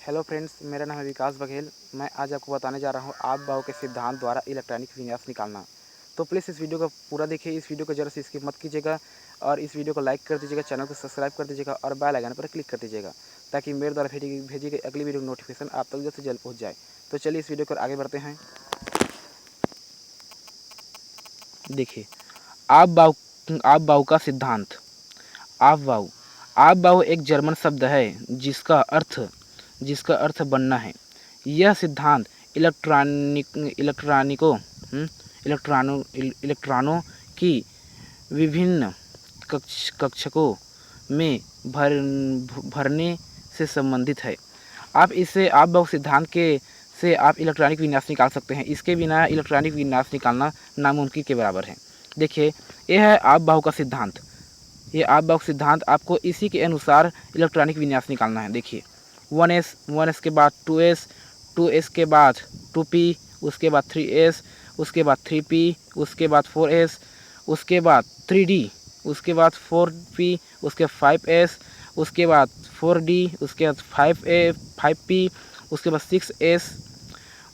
Hello friends, मेरा नाम है विकास बघेल। मैं आज आपको बताने जा रहा हूँ आप बाव के सिद्धांत द्वारा इलेक्ट्रॉनिक विन्यास निकालना। तो प्लीज़ इस वीडियो को पूरा देखिए। इस वीडियो को ज़रा सी स्किप मत कीजिएगा और इस वीडियो को लाइक कर दीजिएगा, चैनल को सब्सक्राइब कर दीजिएगा और बेल आइकन पर क्लिक कर दीजिएगा ताकि मेरे द्वारा भेजी गई अगली वीडियो नोटिफिकेशन आप तक जल्द से जल्द पहुँच जाए। तो चलिए इस वीडियो को आगे बढ़ते हैं। देखिए, आप बाव का सिद्धांत। आप बाव एक जर्मन शब्द है जिसका अर्थ बनना है। यह सिद्धांत इलेक्ट्रॉनों की विभिन्न कक्षकों में भरने से संबंधित है। आप बाव सिद्धांत के से आप इलेक्ट्रॉनिक विन्यास निकाल सकते हैं। इसके बिना इलेक्ट्रॉनिक विन्यास निकालना नामुमकिन के बराबर है। देखिए, यह है आप बाव का सिद्धांत। ये आप बाव सिद्धांत आपको इसी के अनुसार इलेक्ट्रॉनिक विन्यास निकालना है। देखिए, 1s के बाद 2s के बाद 2p, उसके बाद 3s, उसके बाद 3p, उसके बाद 4s, उसके बाद 3d, उसके बाद 4p, उसके 5s, उसके बाद 4d, उसके बाद 5p, उसके बाद 6s,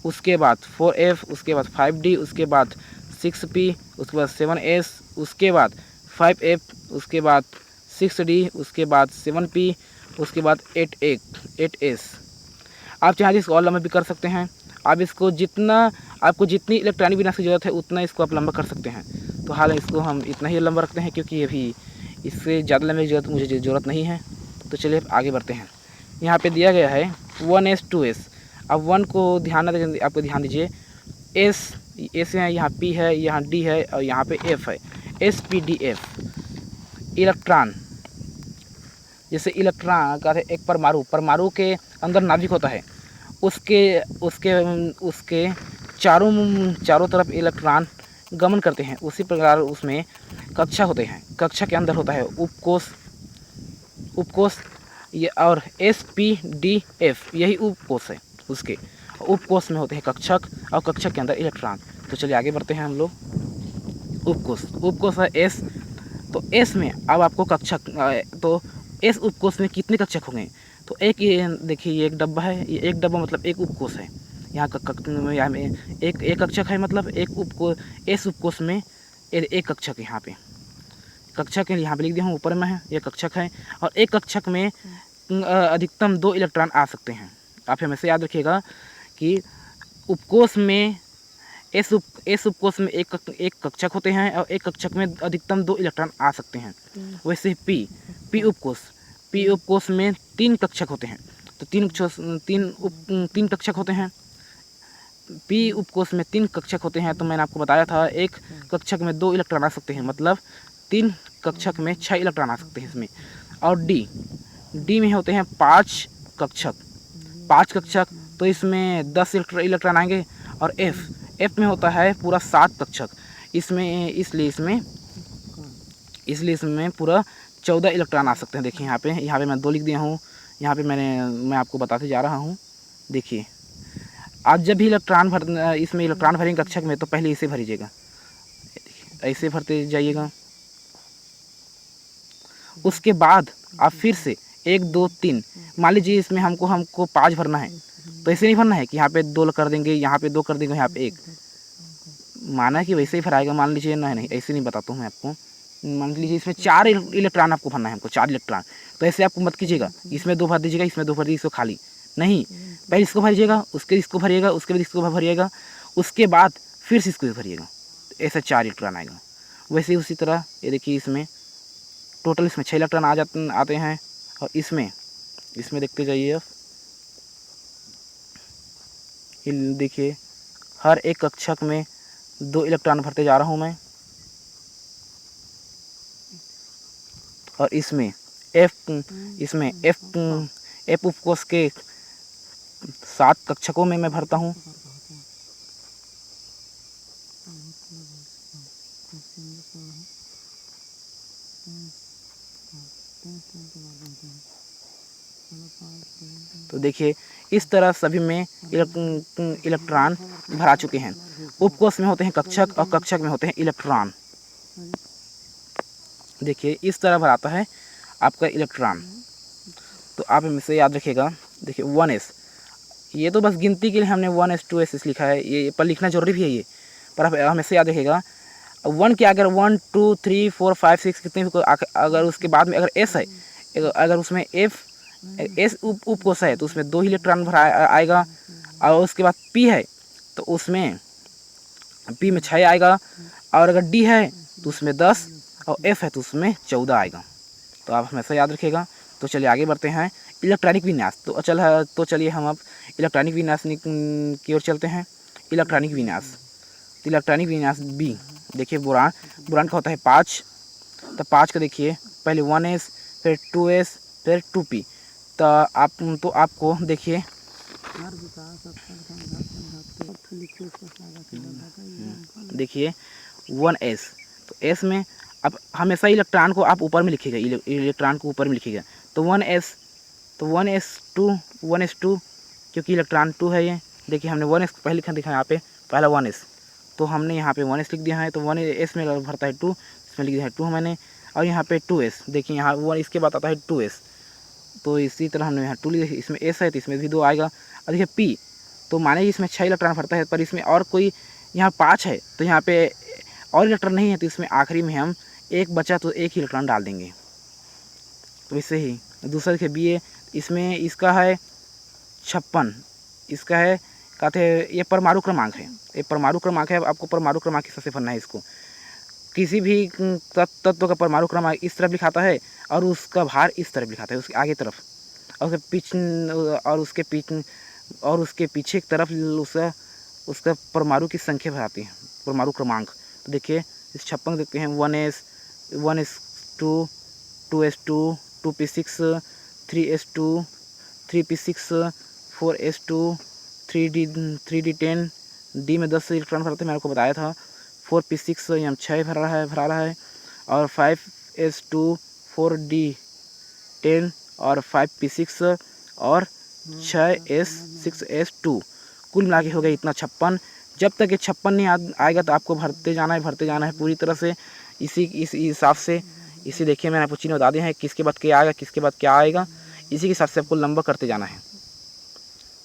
उसके बाद 4f, उसके बाद 5d, उसके बाद 6p, उसके बाद 7s, उसके बाद 5f, उसके बाद 6d, उसके बाद 7p, उसके बाद 8s। आप चाहे इसको और लंबा भी कर सकते हैं। आप इसको आपको जितनी इलेक्ट्रॉनिक विन्यास की ज़रूरत है उतना इसको आप लंबा कर सकते हैं। तो हाल इसको हम इतना ही लंबा रखते हैं क्योंकि अभी इससे ज़्यादा लंबे की मुझे ज़रूरत नहीं है। तो चलिए आगे बढ़ते हैं। यहाँ पे दिया गया है 1s 2s। अब 1 को आपको ध्यान दीजिए। एस है, यहाँ p है, यहाँ d है और यहाँ पे f है। SPDF electron. जैसे इलेक्ट्रॉन का एक परमाणु के अंदर नाभिक होता है। उसके चारों तरफ इलेक्ट्रॉन गमन करते हैं। उसी प्रकार उसमें कक्षा होते हैं। कक्षा के अंदर होता है उपकोष ये, और SPDF यही उपकोष है। उसके उपकोष में होते हैं कक्षक और कक्षक के अंदर इलेक्ट्रॉन। तो चलिए आगे बढ़ते हैं हम लोग। उपकोष है S। तो S में अब आपको कक्षक, तो S उपकोष में कितने कक्षक होंगे? तो ये देखिए, ये एक डब्बा है। ये एक डब्बा मतलब एक उपकोष है। यहाँ में एक कक्षक है, मतलब S उपकोष में एक कक्षक है। यहाँ पे कक्षक है, यहाँ पे लिख दिया हूँ, ऊपर में है, ये कक्षक है। और एक कक्षक में अधिकतम 2 इलेक्ट्रॉन आ सकते हैं। आप हमेशा याद रखिएगा कि उपकोष में S उपकोष में एक कक्षक होते हैं और एक कक्षक में अधिकतम 2 इलेक्ट्रॉन आ सकते हैं। वैसे P उपकोष में 3 कक्षक होते हैं। तो 3 कक्षक होते हैं। P उपकोष में 3 कक्षक होते हैं। तो मैंने आपको बताया था एक कक्षक में 2 इलेक्ट्रॉन आ सकते हैं, मतलब 3 कक्षक में 6 इलेक्ट्रॉन आ सकते हैं इसमें। और D में होते हैं 5 कक्षक, तो इसमें 10 इलेक्ट्रॉन आएंगे। और F में होता है पूरा 7 कक्षक, इसलिए इसमें पूरा 14 इलेक्ट्रॉन आ सकते हैं। देखिए, यहाँ पे मैं 2 लिख दिया हूँ। यहाँ पे मैं आपको बताते जा रहा हूँ। देखिए, आज जब भी इसमें इलेक्ट्रॉन भरेंगे कक्षक में, तो पहले इसे भरीजिएगा, ऐसे भरते जाइएगा। उसके बाद आप फिर से 1 2 3, मान लीजिए इसमें हमको 5 भरना है, तो ऐसे नहीं भरना है कि यहाँ पे 2 कर देंगे, यहाँ पे 2 कर देंगे, यहाँ पे 1। माना कि वैसे ही भराएगा, मान लीजिए। नहीं, ऐसे नहीं बताता हूँ मैं आपको। मान लीजिए इसमें 4 इलेक्ट्रॉन आपको भरना है, हमको 4 इलेक्ट्रॉन। तो ऐसे आपको मत कीजिएगा, इसमें 2 भर दीजिएगा, इसमें 2 भर दीजिए, इसको खाली नहीं। पहले इसको भरिएगा, इसको भरिएगा, उसके बाद इसको भरिएगा, उसके बाद फिर से इसको भरिएगा। ऐसा 4 इलेक्ट्रॉन आएगा। वैसे ही उसी तरह ये देखिए, इसमें टोटल इसमें 6 इलेक्ट्रॉन आते हैं। और इसमें देखते जाइए आप। देखिए, हर एक कक्षक में 2 इलेक्ट्रॉन भरते जा रहा हूँ मैं। और इसमें F उपकोष के 7 कक्षकों में मैं भरता हूँ। तो देखिए, इस तरह सभी में इलेक्ट्रॉन भरा चुके हैं। उपकोष में होते हैं कक्षक और कक्षक में होते हैं इलेक्ट्रॉन। देखिए, इस तरह भराता है आपका इलेक्ट्रॉन। तो आप इसे याद रखिएगा। देखिए, 1s ये तो बस गिनती के लिए हमने 1s2s लिखा है, ये पर लिखना जरूरी भी है ये, पर आप हमेशा याद रखिएगा 1 के अगर 1 2 3 4 5 6 कितने भी अगर उसके बाद में अगर s है, अगर उसमें s उपकोष है तो उसमें 2 ही इलेक्ट्रॉन भरा आएगा, और उसके बाद p है तो उसमें p में 6 आएगा, और अगर d है तो उसमें 10 और f है तो उसमें 14 आएगा। तो आप हमेशा याद रखिएगा। तो चलिए आगे बढ़ते हैं इलेक्ट्रॉनिक विन्यास। तो चलिए हम अब इलेक्ट्रॉनिक विन्यास की ओर चलते हैं। इलेक्ट्रॉनिक विन्यास, तो इलेक्ट्रॉनिक विन्यास बी, देखिए बोरान का होता है 5, तो 5 का देखिए पहले 1s फिर 2s फिर 2p। तो आपको देखिए देखिए 1s, तो s में अब हमेशा इलेक्ट्रॉन को आप ऊपर में लिखिएगा, इलेक्ट्रॉन को ऊपर में लिखिएगा। तो 1s, तो 1s2 क्योंकि इलेक्ट्रॉन 2 है ये, देखिए हमने 1s पहले लिखा दिखा यहाँ पे, पहला 1s, तो हमने यहाँ पे 1s लिख दिया है, तो 1s में भरता है 2, इसमें लिख दिया है 2 मैंने, और यहाँ पे 2s, देखिए यहाँ 1 इसके बाद आता है 2s, तो इसी तरह हमने यहाँ 2 लिखा, इसमें s है तो इसमें भी 2 आएगा। और देखिए p, तो माने इसमें 6 इलेक्ट्रॉन भरता है, पर इसमें और कोई यहाँ 5 है तो यहाँ पे और इलेक्ट्रॉन नहीं है, तो इसमें आखिरी में हम एक बचा तो एक ही इलेक्ट्रॉन डाल देंगे। तो इससे ही दूसरा देखिए बी, इसमें इसका है 56, इसका है कहते हैं ये परमाणु क्रमांक है, ये परमाणु क्रमांक है। आपको परमाणु क्रमांक हिसाब से भरना है इसको। किसी भी तत्व का परमाणु क्रमांक इस तरफ लिखाता है और उसका भार इस तरफ लिखाता है, उसके आगे तरफ, और उसके पीछे की तरफ उसका परमाणु की संख्या भराती है, परमाणु क्रमांक। तो देखिए इस 56 देखते हैं 1s2 2s2 2p6 3s2 3p6 4s2 3d10, d में 10 इलेक्ट्रॉन भरते हैं, मैंने आपको बताया था। 4p6 यहाँ 6 भरा रहा है, और 5s2 4d10 और 5p6 और 6s6s2, कुल मिला के हो गया इतना 56। जब तक ये 56 नहीं आएगा तो आपको भरते जाना है पूरी तरह से, इस हिसाब से। इसी देखिए मैंने आपको चिन्ह बता दिया है, किसके बाद क्या आएगा, किसके बाद क्या आएगा, इसी के हिसाब से आपको लंबा करते जाना है।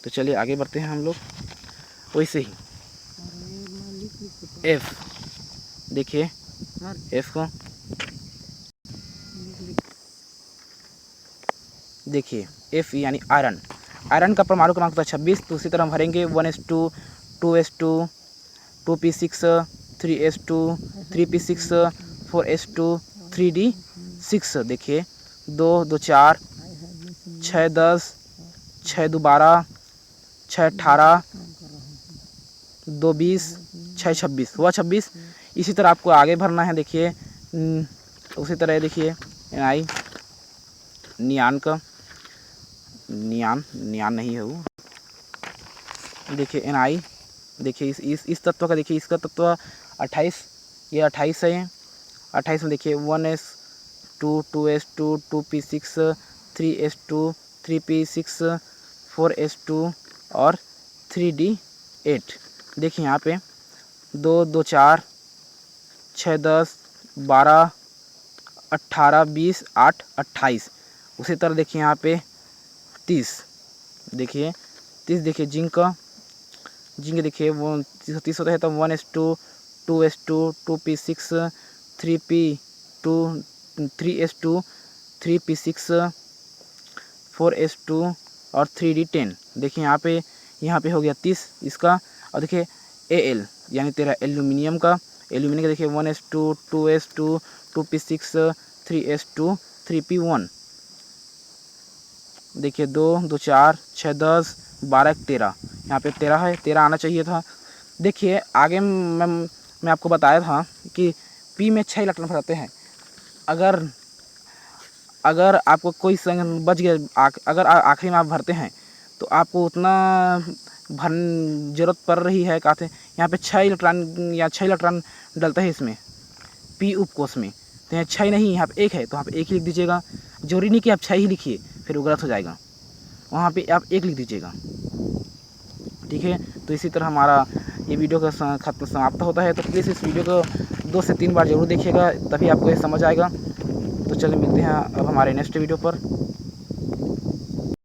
तो चलिए आगे बढ़ते हैं हम लोग। वैसे ही F, देखिए F को देखिए F यानी आयरन का परमाणु क्रमांक होता है 26। तो उसी तरह हम भरेंगे 1s2 2s2 2p6 3s2 3p6 4s2 3d6। देखिए 2 2 4 6 10 6 2 12 6 18 2 20 6 26 हुआ 26। इसी तरह आपको आगे भरना है। देखिए उसी तरह देखिए आई नियान नहीं है वो, देखिए NI, देखिए इस तत्व का, देखिए इसका तत्व 28, ये 28 है। 28 में देखिए 1s2 2s2 2p6 3s2 3p6 4s2 और 3d8। देखिए यहाँ पे 2 2 4 6 10 12 18 20 8 28। उसी तरह देखिए यहाँ पे 30, देखिए 30, देखिए जिंक देखिए वो 30 होता है, तो 1s2 2s2 2p6 3p2 3s2 3p6 4s2 और 3d10। देखिए यहाँ पे हो गया 30 इसका। और देखिए Al यानी तेरा एल्यूमिनियम का देखिए 1s2 2s2 2p6 3s2 3p1। देखिए 2 2 4 6 10 12 13, यहाँ पे 13 है, 13 आना चाहिए था। देखिए आगे मैं आपको बताया था कि P में 6 इलेक्ट्रॉन भराते हैं। अगर आपको कोई संग बच गया, अगर आखिरी में आप भरते हैं तो आपको उतना जरूरत पड़ रही है, कहते हैं यहाँ पे 6 इलेक्ट्रॉन डलता है इसमें P उपकोष में। तो यहाँ 6 नहीं, यहाँ पे 1 है, तो यहाँ पे 1 ही लिख दीजिएगा। जरूरी नहीं कि आप 6 ही लिखिए, फिर वो गलत हो जाएगा, वहाँ पे आप 1 लिख दीजिएगा, ठीक है। तो इसी तरह हमारा ये वीडियो का समाप्त होता है। तो प्लीज़ इस वीडियो को 2 से 3 बार ज़रूर देखिएगा, तभी आपको ये समझ आएगा। तो चलिए मिलते हैं अब हमारे नेक्स्ट वीडियो पर।